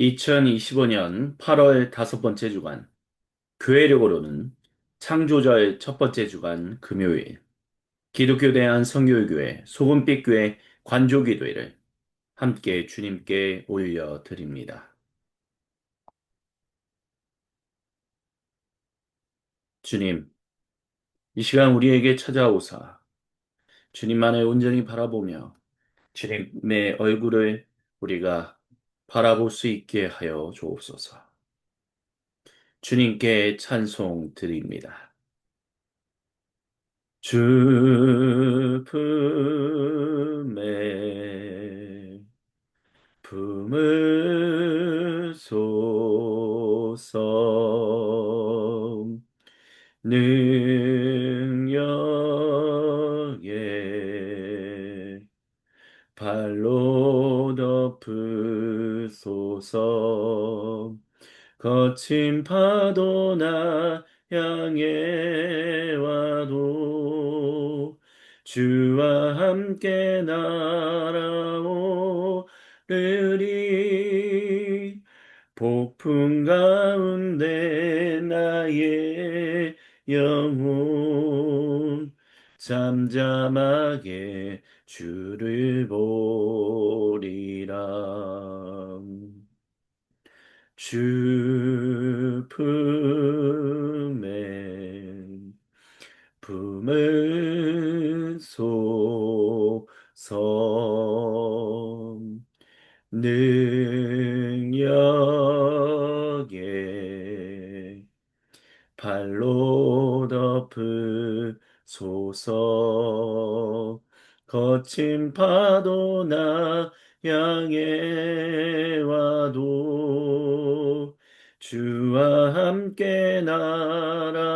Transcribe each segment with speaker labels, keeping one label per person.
Speaker 1: 2025년 8월 다섯 번째 주간, 교회력으로는 창조자의 첫 번째 주간 금요일, 기독교 대한 성교회교회 소금빛 교회 관조기도회를 함께 주님께 올려드립니다. 주님, 이 시간 우리에게 찾아오사 주님만을 온전히 바라보며 주님의 얼굴을 우리가 바라볼 수 있게 하여 주옵소서. 주님께 찬송 드립니다. 주 품에 품으소서. 능력에 발로 덮으소서. 거친 파도 나 향해 와도 주와 함께 날아오르리. 폭풍 가운데 나의 영혼 잠잠하게 주를 보리라. 주 품에 품으소서. 능력에 발로 덮으소서. 거친 파도 나 향해 와도 주와 함께 날아오르리.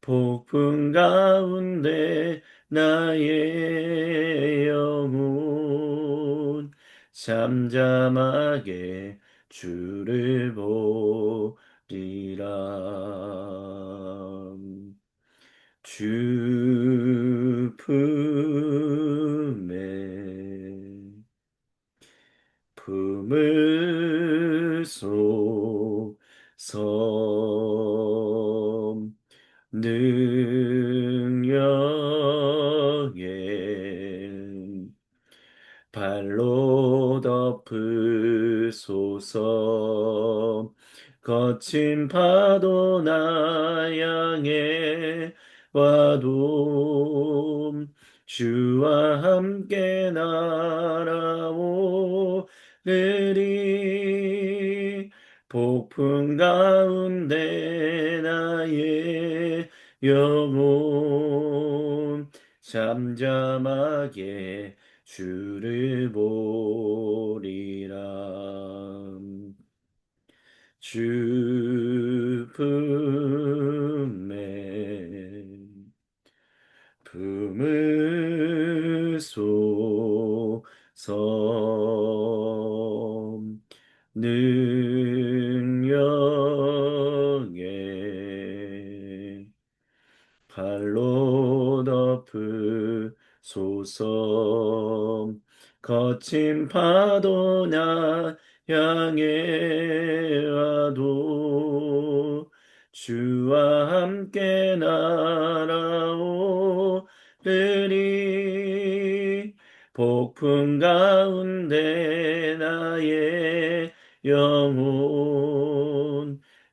Speaker 1: 폭풍 가운데 나의 영혼 잠잠하게 주를 보리라. 주 품에 품으소서. 능력에 발로 덮으소서. 거친 파도 나 향해 와도 주와 함께 날아오르리. 폭풍 가운데 나의 영혼 잠잠하게 주를 보리라. 주 품에 품으소서. 능력에 발로 덮으소서. 거친 파도 나 향해 와도 주와 함께 날아오르리. 폭풍 가운데 나의 영혼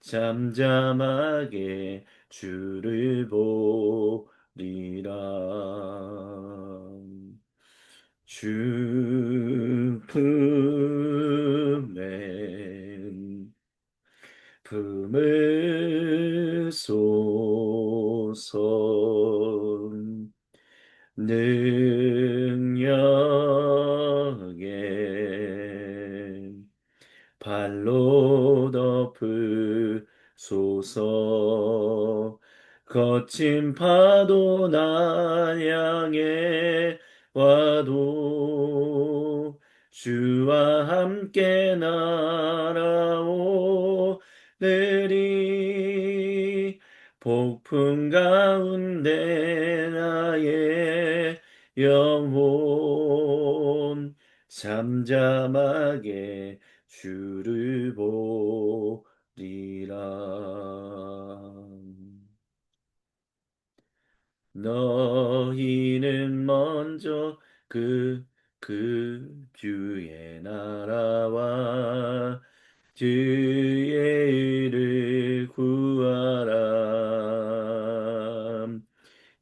Speaker 1: 잠잠하게 주를 보리라. 주 품에 품으소서. 능력에 발로 덮으소서. 거친 파도 나 향해 와도 주와 함께 날아오르리. 폭풍 가운데 나의 영혼 잠잠하게 주를 보리라. 너희는 먼저 그 주의 나라와 주의 의를 구하라.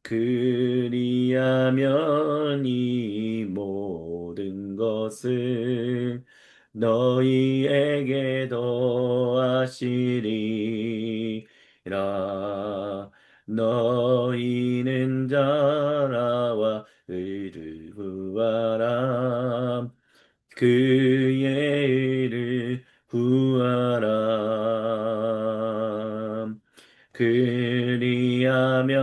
Speaker 1: 그리하면 이 모든 것을 너희에게 더하시리라. 너희는 나라와 의를 구하라. 그의 의를 구하라. 그리하면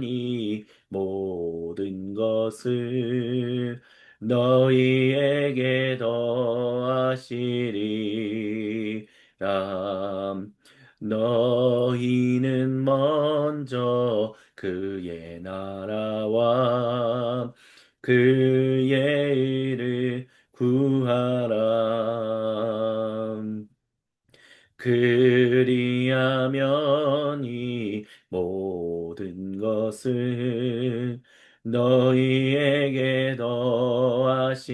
Speaker 1: 이 모든 것을 너희에게 더하시리라. 너희는 먼저 그의 나라와 그의 의를 구하라. 그리하면 이 모든 것을 너희에게 더하시리라.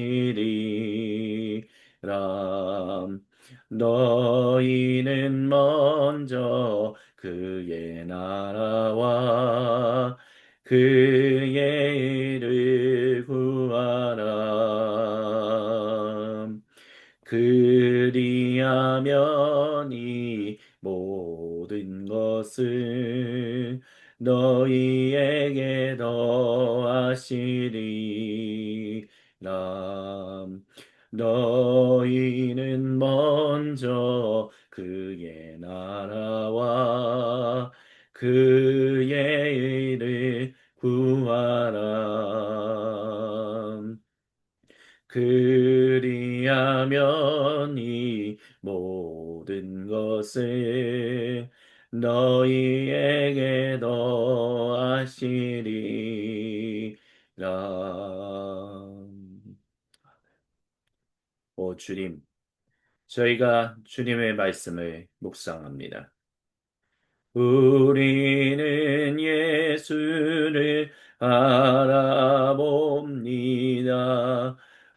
Speaker 1: 너희는 먼저 그의 나라와 그의 일을 구하라. 그리하면 이 모든 것을 너희에게 더하시리라. 너희는 먼저 그의 나라와 그의 일을 구하라. 그리하면 이 모든 것을 너희에게 더하시리라. 오 주님, 저희가 주님의 말씀을 묵상합니다. 우리는 예수를 알아봅니다.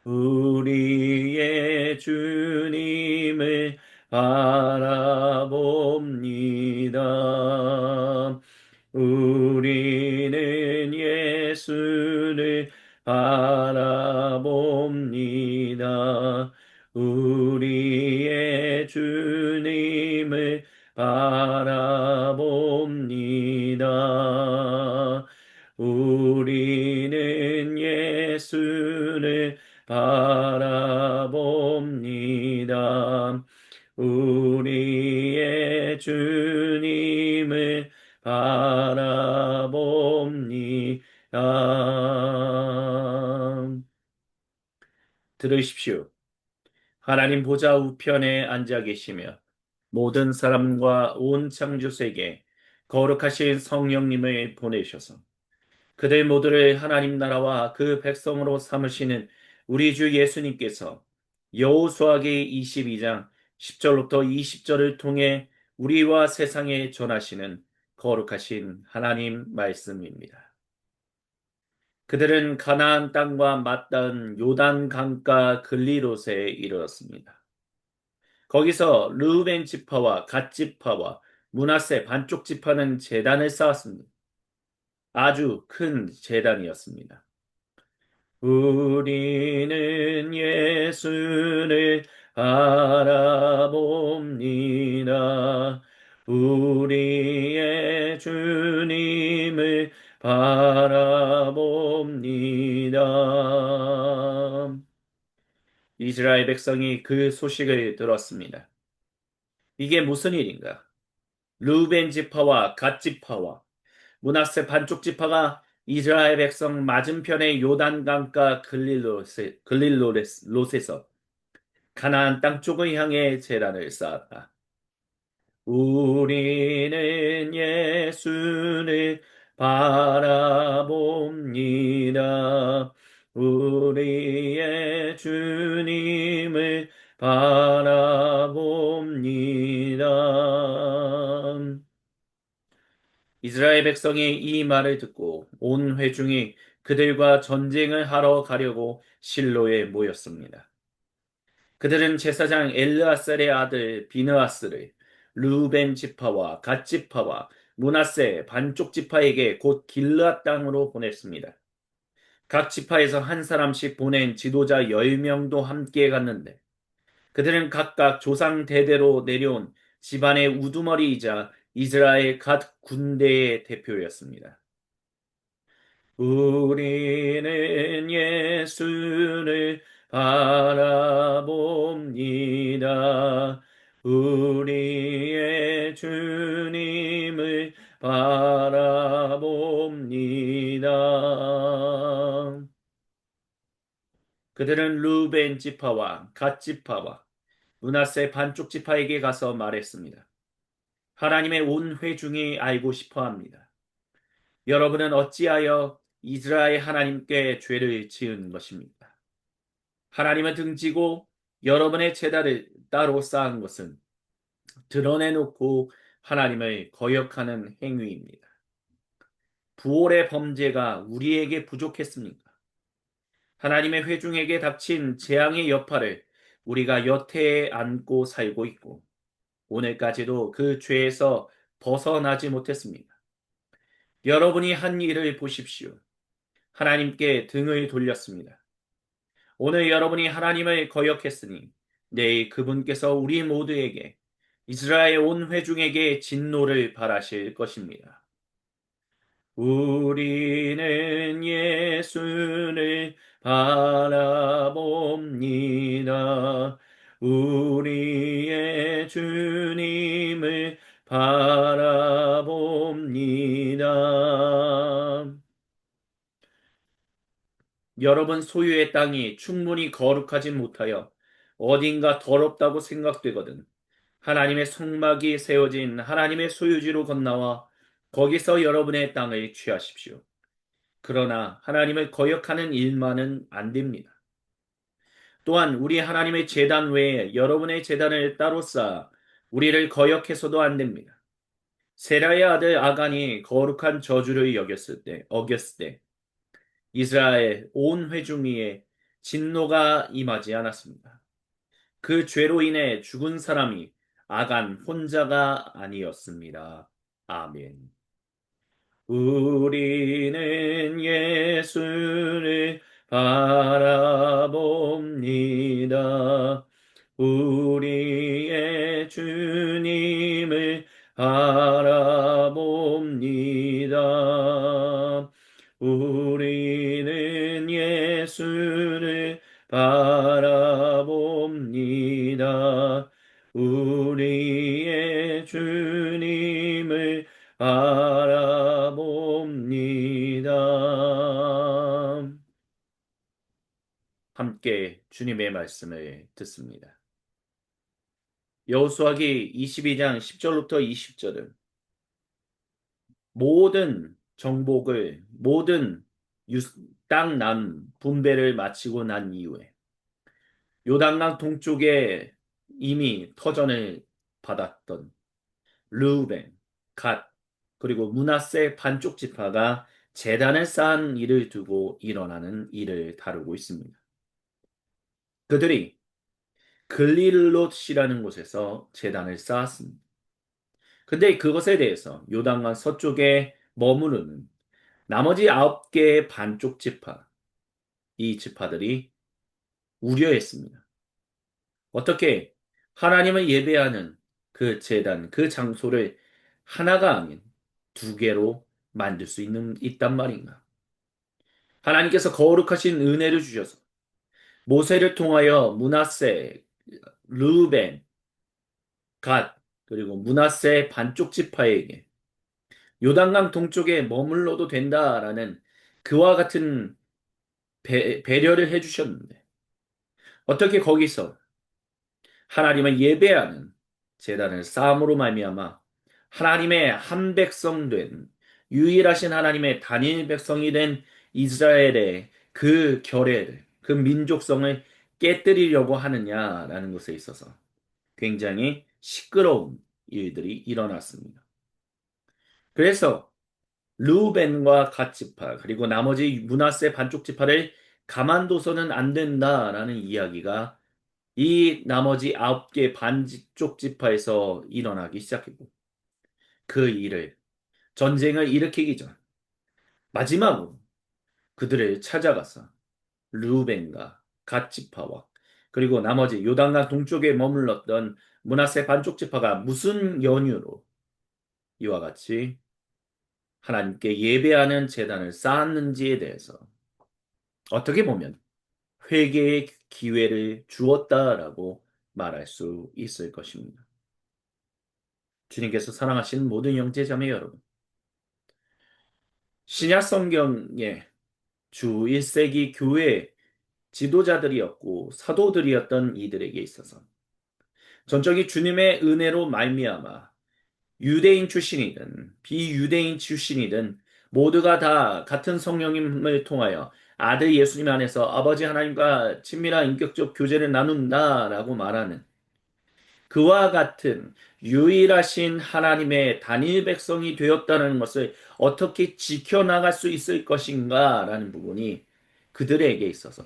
Speaker 1: 우리의 주님을 알아봅니다. 우리는 예수를 알아봅니다. 우리의 주님을 바라봅니다. 우리는 예수를 바라봅니다. 우리의 주님을 바라봅니다. 들으십시오. 하나님 보좌 우편에 앉아 계시며 모든 사람과 온 창조세계에 거룩하신 성령님을 보내셔서 그들 모두를 하나님 나라와 그 백성으로 삼으시는 우리 주 예수님께서 여호수아기 22장 10절부터 20절을 통해 우리와 세상에 전하시는 거룩하신 하나님 말씀입니다. 그들은 가나안 땅과 맞닿은 요단 강가 글리롯에 이르렀습니다. 거기서 르우벤 지파와 갓 지파와 므낫세 반쪽 지파는 제단을 쌓았습니다. 아주 큰 제단이었습니다. 우리는 예수를 알아봅니다. 우리의 주님을 바라봅니다. 이스라엘 백성이 그 소식을 들었습니다. 이게 무슨 일인가? 르우벤 지파와 갓 지파와 므낫세 반쪽 지파가 이스라엘 백성 맞은편의 요단 강가 글릴롯에서 가나안 땅 쪽을 향해 제단을 쌓았다. 우리는 예수를 바라봅니다. 우리의 주 이스라엘 백성이 이 말을 듣고 온 회중이 그들과 전쟁을 하러 가려고 실로에 모였습니다. 그들은 제사장 엘르아살의 아들 비느하스를 르우벤 지파와 갓 지파와 므낫세 반쪽 지파에게 곧 길르앗 땅으로 보냈습니다. 각 지파에서 한 사람씩 보낸 지도자 10명도 함께 갔는데 그들은 각각 조상 대대로 내려온 집안의 우두머리이자 이스라엘 갓 군대의 대표였습니다. 우리는 예수를 바라봅니다. 우리의 주님을 바라봅니다. 그들은 루벤 지파와 갓 지파와 므낫세 반쪽 지파에게 가서 말했습니다. 하나님의 온 회중이 알고 싶어 합니다. 여러분은 어찌하여 이스라엘 하나님께 죄를 지은 것입니까? 하나님을 등지고 여러분의 제단을 따로 쌓은 것은 드러내놓고 하나님을 거역하는 행위입니다. 부올의 범죄가 우리에게 부족했습니까? 하나님의 회중에게 닥친 재앙의 여파를 우리가 여태에 안고 살고 있고 오늘까지도 그 죄에서 벗어나지 못했습니다. 여러분이 한 일을 보십시오. 하나님께 등을 돌렸습니다. 오늘 여러분이 하나님을 거역했으니 내일 그분께서 우리 모두에게 이스라엘 온 회중에게 진노를 바라실 것입니다. 우리는 예수를 바라봅니다. 우리의 주님을 바라봅니다. 여러분 소유의 땅이 충분히 거룩하지 못하여 어딘가 더럽다고 생각되거든 하나님의 성막이 세워진 하나님의 소유지로 건너와 거기서 여러분의 땅을 취하십시오. 그러나 하나님을 거역하는 일만은 안 됩니다. 또한 우리 하나님의 제단 외에 여러분의 제단을 따로 쌓아 우리를 거역해서도 안 됩니다. 세라의 아들 아간이 거룩한 저주를 어겼을 때 이스라엘 온 회중 위에 진노가 임하지 않았습니다. 그 죄로 인해 죽은 사람이 아간 혼자가 아니었습니다. 아멘. 우리는 예수를 바라봅니다. 우리의 주님을 바라봅니다. 우리는 예수를 바라봅니다. 우리의 주님을 바라봅니다. 함께 주님의 말씀을 듣습니다. 여호수아기 22장 10절부터 20절은 모든 정복을 모든 땅 분배를 마치고 난 이후에 요단강 동쪽에 이미 터전을 받았던 르우벤, 갓, 그리고 므낫세 반쪽 지파가 제단을 쌓은 일을 두고 일어나는 일을 다루고 있습니다. 그들이 글리롯이라는 곳에서 제단을 쌓았습니다. 근데 그것에 대해서 요단강 서쪽에 머무르는 나머지 9개의 반쪽 지파, 이 지파들이 우려했습니다. 어떻게 하나님을 예배하는 그 제단, 그 장소를 하나가 아닌 2개로 만들 수 있단 말인가? 하나님께서 거룩하신 은혜를 주셔서 모세를 통하여 므낫세, 르우벤, 갓, 그리고 므낫세 반쪽 지파에게 요단강 동쪽에 머물러도 된다라는 그와 같은 배려를 해주셨는데 어떻게 거기서 하나님을 예배하는 제단을 쌓음으로 말미암아 하나님의 한 백성 된 유일하신 하나님의 단일 백성이 된 이스라엘의 그 결의를 그 민족성을 깨뜨리려고 하느냐라는 것에 있어서 굉장히 시끄러운 일들이 일어났습니다. 그래서 르우벤과 갓 지파 그리고 나머지 므낫세 반쪽 지파를 가만둬서는 안 된다라는 이야기가 이 나머지 9개 반쪽 지파에서 일어나기 시작했고 그 일을 전쟁을 일으키기 전 마지막으로 그들을 찾아가서 르우벤과 갓 지파와 그리고 나머지 요단강 동쪽에 머물렀던 므낫세 반쪽 지파가 무슨 연유로 이와 같이 하나님께 예배하는 제단을 쌓았는지에 대해서 어떻게 보면 회개의 기회를 주었다라고 말할 수 있을 것입니다. 주님께서 사랑하시는 모든 형제자매 여러분, 신약 성경에 주 1세기 교회 지도자들이었고 사도들이었던 이들에게 있어서 전적인 주님의 은혜로 말미암아 유대인 출신이든 비유대인 출신이든 모두가 다 같은 성령님을 통하여 아들 예수님 안에서 아버지 하나님과 친밀한 인격적 교제를 나눈다라고 말하는 그와 같은 유일하신 하나님의 단일 백성이 되었다는 것을 어떻게 지켜나갈 수 있을 것인가 라는 부분이 그들에게 있어서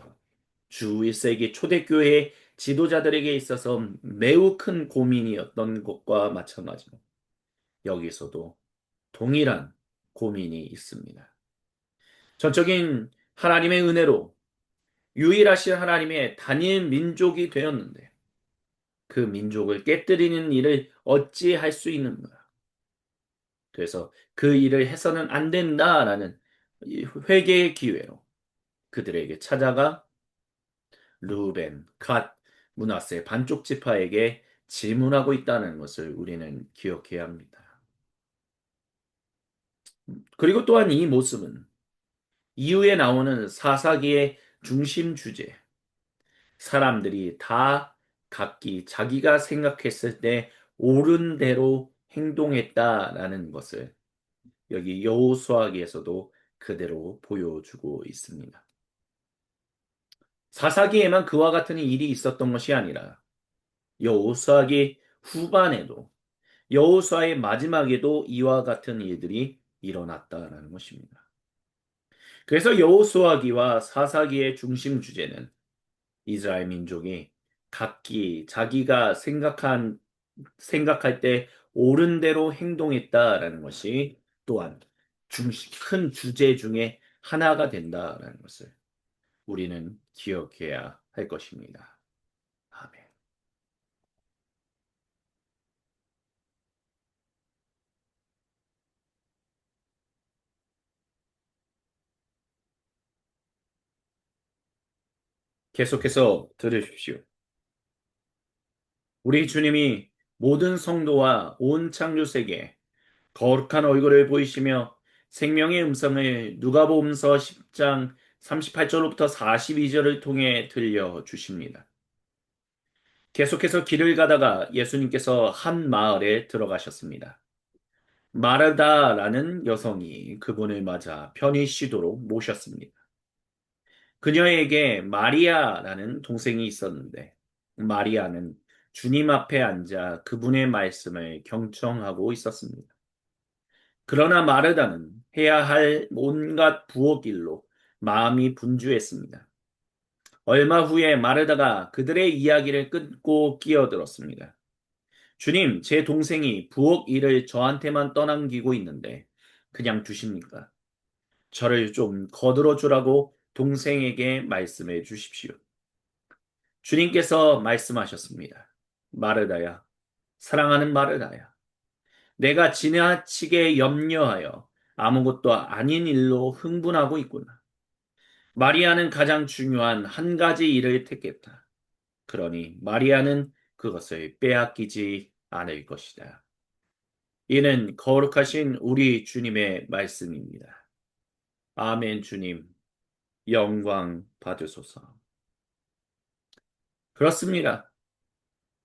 Speaker 1: 주 1세기 초대교회 지도자들에게 있어서 매우 큰 고민이었던 것과 마찬가지로 여기서도 동일한 고민이 있습니다. 전적인 하나님의 은혜로 유일하신 하나님의 단일 민족이 되었는데 그 민족을 깨뜨리는 일을 어찌할 수 있는가? 그래서 그 일을 해서는 안 된다라는 회개의 기회로 그들에게 찾아가 루벤, 갓, 므낫세 반쪽 지파에게 질문하고 있다는 것을 우리는 기억해야 합니다. 그리고 또한 이 모습은 이후에 나오는 사사기의 중심 주제, 사람들이 다 각기 자기가 생각했을 때 옳은 대로 행동했다라는 것을 여기 여호수아기에서도 그대로 보여주고 있습니다. 사사기에만 그와 같은 일이 있었던 것이 아니라 여호수아기 후반에도 여호수아의 마지막에도 이와 같은 일들이 일어났다라는 것입니다. 그래서 여호수아기와 사사기의 중심 주제는 이스라엘 민족이 각기 자기가 생각할 때 옳은 대로 행동했다라는 것이 또한 큰 주제 중에 하나가 된다라는 것을 우리는 기억해야 할 것입니다. 아멘. 계속해서 들으십시오. 우리 주님이 모든 성도와 온 창조 세계에 거룩한 얼굴을 보이시며 생명의 음성을 누가복음서 10장 38절로부터 42절을 통해 들려주십니다. 계속해서 길을 가다가 예수님께서 한 마을에 들어가셨습니다. 마르다라는 여성이 그분을 맞아 편히 쉬도록 모셨습니다. 그녀에게 마리아라는 동생이 있었는데 마리아는 주님 앞에 앉아 그분의 말씀을 경청하고 있었습니다. 그러나 마르다는 해야 할 온갖 부엌 일로 마음이 분주했습니다. 얼마 후에 마르다가 그들의 이야기를 끊고 끼어들었습니다. 주님, 제 동생이 부엌 일을 저한테만 떠넘기고 있는데 그냥 두십니까? 저를 좀 거들어 주라고 동생에게 말씀해 주십시오. 주님께서 말씀하셨습니다. 마르다야, 사랑하는 마르다야, 내가 지나치게 염려하여 아무것도 아닌 일로 흥분하고 있구나. 마리아는 가장 중요한 한 가지 일을 택했다. 그러니 마리아는 그것을 빼앗기지 않을 것이다. 이는 거룩하신 우리 주님의 말씀입니다. 아멘 주님, 영광 받으소서. 그렇습니다.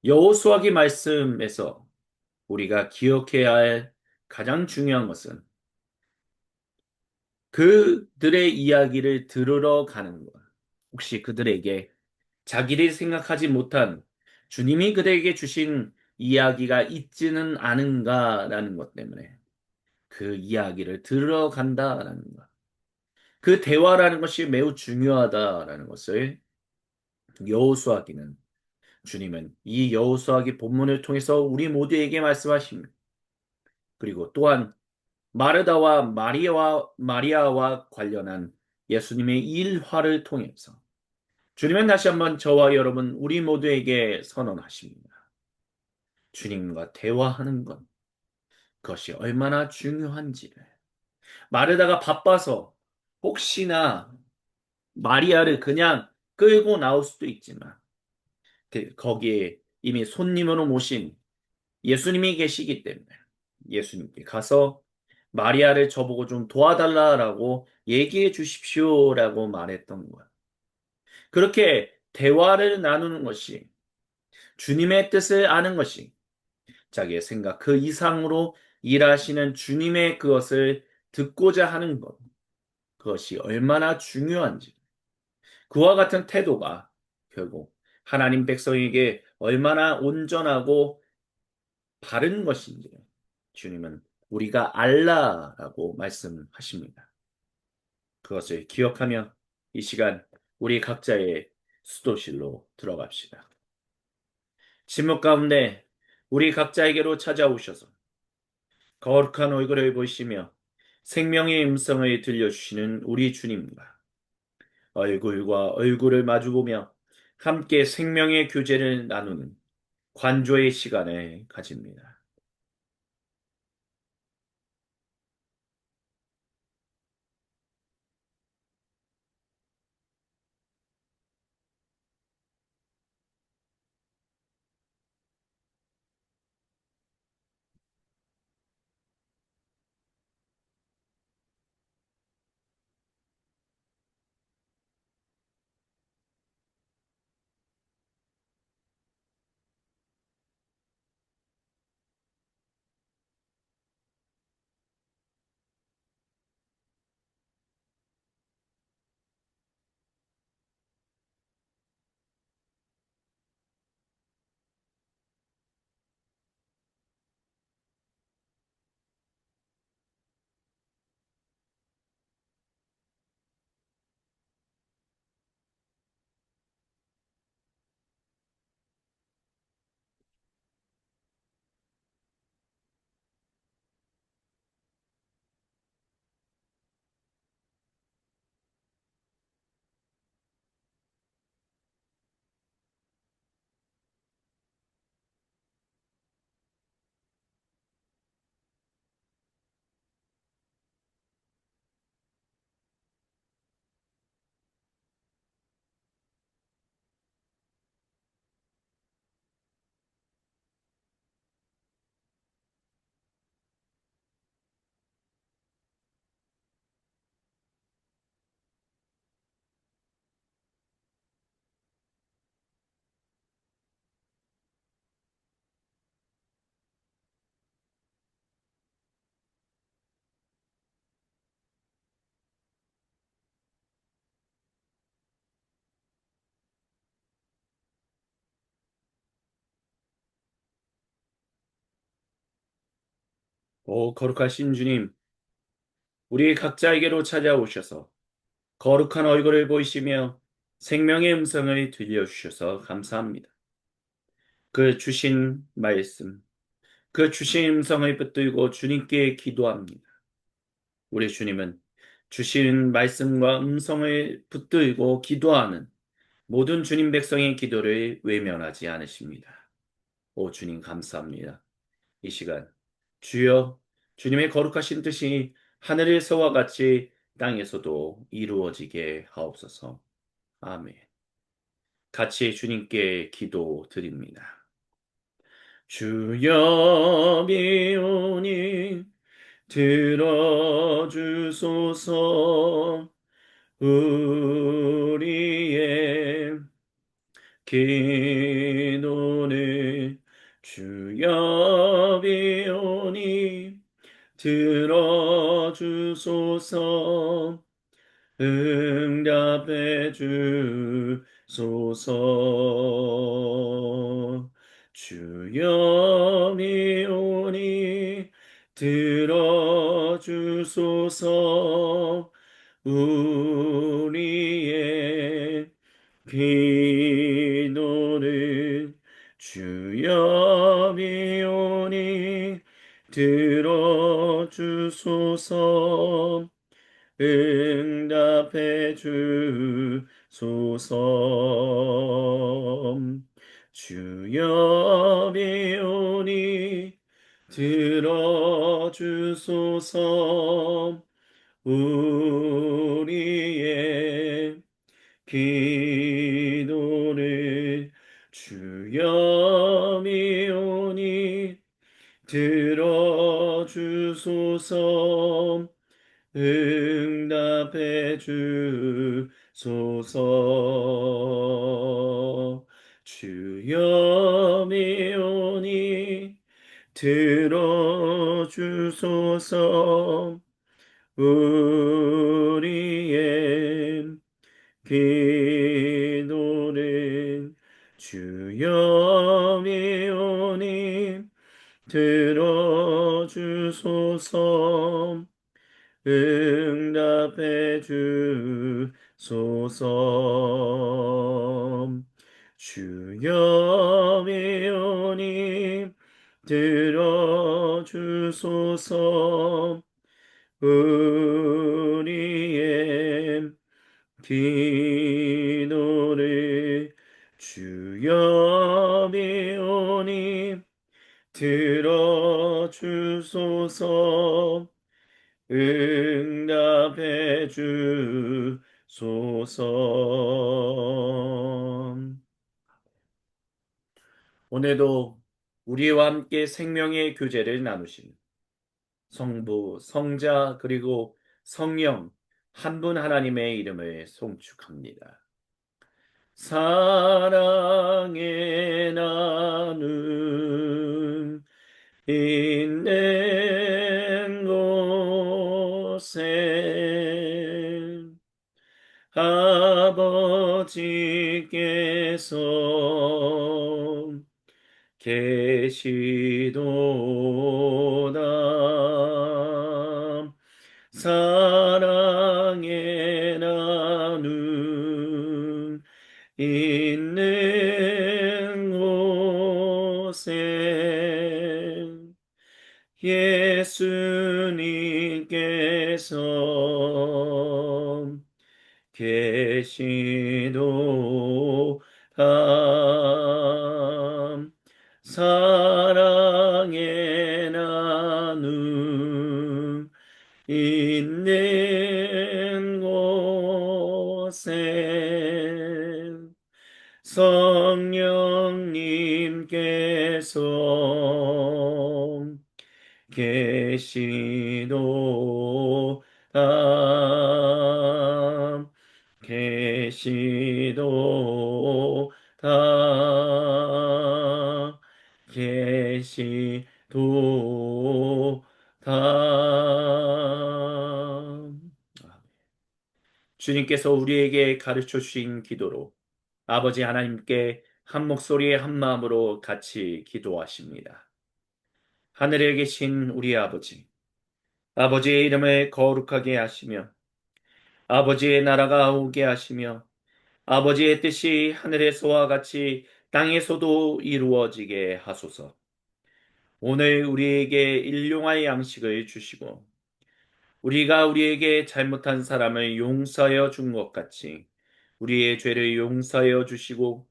Speaker 1: 여호수아기 말씀에서 우리가 기억해야 할 가장 중요한 것은 그들의 이야기를 들으러 가는 것. 혹시 그들에게 자기들이 생각하지 못한 주님이 그들에게 주신 이야기가 있지는 않은가라는 것 때문에 그 이야기를 들어간다라는 것. 그 대화라는 것이 매우 중요하다라는 것을 여호수아기는 주님은 이 여호수아기 본문을 통해서 우리 모두에게 말씀하십니다. 그리고 또한 마르다와 마리아와 관련한 예수님의 일화를 통해서 주님은 다시 한번 저와 여러분 우리 모두에게 선언하십니다. 주님과 대화하는 것, 그것이 얼마나 중요한지를. 마르다가 바빠서 혹시나 마리아를 그냥 끌고 나올 수도 있지만 거기에 이미 손님으로 모신 예수님이 계시기 때문에 예수님께 가서 마리아를 저보고 좀 도와달라라고 얘기해 주십시오라고 말했던 거야. 그렇게 대화를 나누는 것이 주님의 뜻을 아는 것이 자기의 생각 그 이상으로 일하시는 주님의 그것을 듣고자 하는 것. 그것이 얼마나 중요한지. 그와 같은 태도가 결국 하나님 백성에게 얼마나 온전하고 바른 것인지 주님은 우리가 알라라고 말씀하십니다. 그것을 기억하며 이 시간 우리 각자의 수도실로 들어갑시다. 침묵 가운데 우리 각자에게로 찾아오셔서 거룩한 얼굴을 보시며 생명의 음성을 들려주시는 우리 주님과 얼굴과 얼굴을 마주보며 함께 생명의 교제를 나누는 관조의 시간을 가집니다. 오 거룩하신 주님, 우리 각자에게로 찾아오셔서 거룩한 얼굴을 보이시며 생명의 음성을 들려주셔서 감사합니다. 그 주신 말씀, 그 주신 음성을 붙들고 주님께 기도합니다. 우리 주님은 주신 말씀과 음성을 붙들고 기도하는 모든 주님 백성의 기도를 외면하지 않으십니다. 오 주님 감사합니다. 이 시간 주여 주님의 거룩하신 뜻이 하늘에서와 같이 땅에서도 이루어지게 하옵소서. 아멘. 같이 주님께 기도드립니다. 주여 비오니 들어주소서. 우리의 기도는 주여 비오니 들어주소서. 응답해 주소서. 주여 미오니 들어주소서. 우리의 기도를 주여 비오니 들어주소서. 응답해 주소서. 주여 비오니 들어주소서. 우리의 기도를 주여 비오니 들어주소서. 응답해 주소서. 주여 미오니 들어주소서. 우리의 기도를 주여 미오니 들어주소서. 응답해 주소서. 주여 미오니 들어주소서. 우리의 기도를 주여 미오니 들어주소서. 응답해 주소서. 오늘도 우리와 함께 생명의 교제를 나누신 성부, 성자, 그리고 성령 한 분 하나님의 이름을 송축합니다. 사랑의 나눔 있는 곳에 아버지께서 계시도다. 사랑의 나눔 있는 곳에 예수님께서 계시도다. 사랑의 나눔 있는 곳에 성령님께서 계시도다. 계시도다. 계시도다. 주님께서 우리에게 가르쳐 주신 기도로 아버지 하나님께 한 목소리에 한 마음으로 같이 기도하십니다. 하늘에 계신 우리 아버지, 아버지의 이름을 거룩하게 하시며 아버지의 나라가 오게 하시며 아버지의 뜻이 하늘에서와 같이 땅에서도 이루어지게 하소서. 오늘 우리에게 일용할 양식을 주시고 우리가 우리에게 잘못한 사람을 용서하여 준 것 같이 우리의 죄를 용서하여 주시고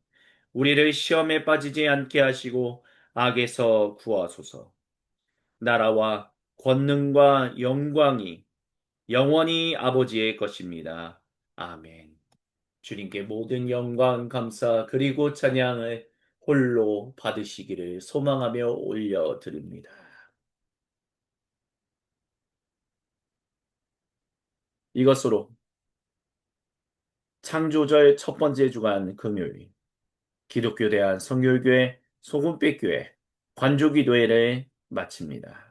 Speaker 1: 우리를 시험에 빠지지 않게 하시고 악에서 구하소서. 나라와 권능과 영광이 영원히 아버지의 것입니다. 아멘. 주님께 모든 영광, 감사, 그리고 찬양을 홀로 받으시기를 소망하며 올려드립니다. 이것으로 창조절 첫 번째 주간 금요일 기독교 대한 성결교회 소금빛교회 관조기도회를 마칩니다.